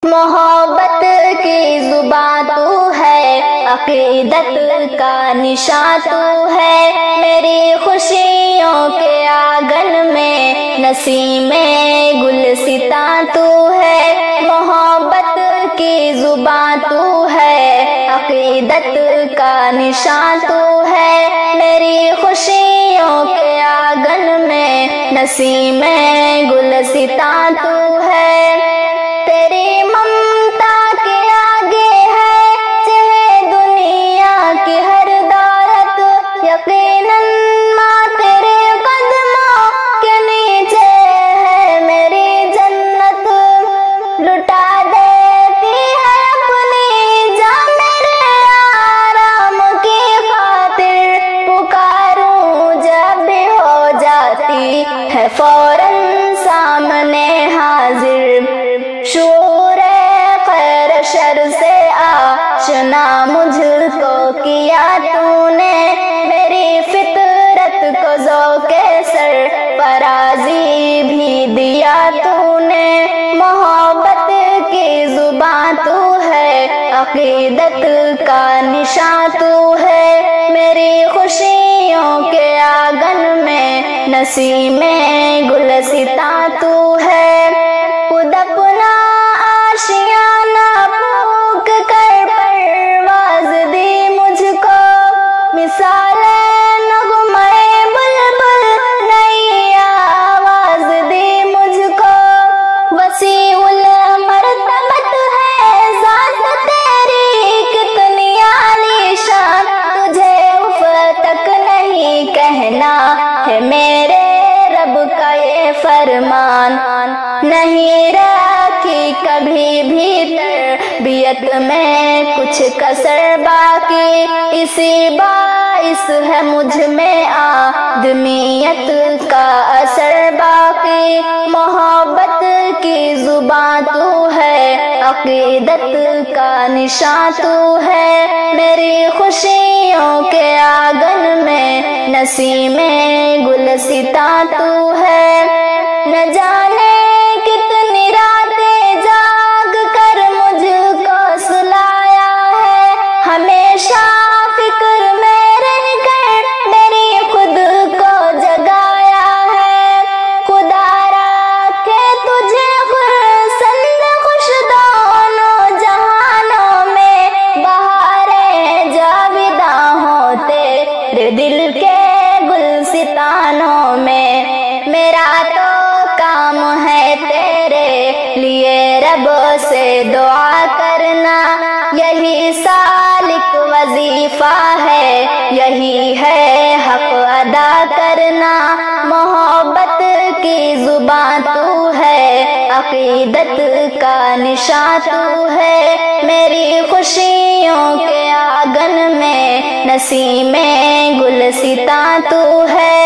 محبت کی زبان تو ہے، عقیدت کا نشان تو ہے، میری خوشیوں کے آنگن میں نسیم گلستاں تو ہے۔ محبت کی زبان تو ہے، عقیدت کا نشان تو ہے، میری خوشیوں کے آنگن میں نسیم گلستاں تو ہے۔ تیری ممتا کے آگے ہے چاہے دنیا کی ہر دولت، یقیناً ماں تیرے قدموں کے نیچے ہے میری جنت۔ لٹا دیتی ہے اپنی جان میرے آرام کی خاطر، پکاروں جب بھی ہو جاتی ہے فوراً سامنے حاضر۔ شعور خیر شر سے آشنا مجھ کو کیا تو نے، میری فطرت کو ذوق سرفرازی بھی دیا تو نے۔ محبت کی زبان تو ہے، عقیدت کا نشان تو ہے، میری خوشیوں کے آنگن میں نسیم گلستاں تو ہے۔ خود اپنا آشیانہ پھونک کر پرواز دی مجھ کو، مثال نغمہ بلبل نئی آواز دی مجھ کو۔ وسیع المرتبت ہے ذات تیری کتنی عالی شان، تجھے اف تک نہیں کہنا ہے میرے رب کا یہ فرمان۔ نہیں رکھی کبھی بھی تربیت میں کچھ کسر باقی، اسی باعث ہے مجھ میں آدمیت کا اثر باقی۔ محبت کی زبان تو ہے، عقیدت کا نشان تو ہے، میری خوشیوں کے آنگن میں نسیم گلستاں تو ہے۔ نہ جانے کتنی راتیں جاگ کر مجھ کو سلایا ہے، ہمیشہ فکر میں رہ کر میری خود کو جگایا ہے۔ خدا را کہ تجھے خرسند خوش دونوں جہانوں میں، بہاریں جاویداں ہوں تیرے دل کے گلستانوں میں۔ میرا تو کام ہے تیرے لیے رب سے دعا کرنا، یہی سالک وظیفہ ہے، یہی ہے حق ادا کرنا۔ محبت کی زبان تو ہے، عقیدت کا نشان تو ہے، میری خوشیوں کے آنگن میں نسیم گلستاں تو ہے۔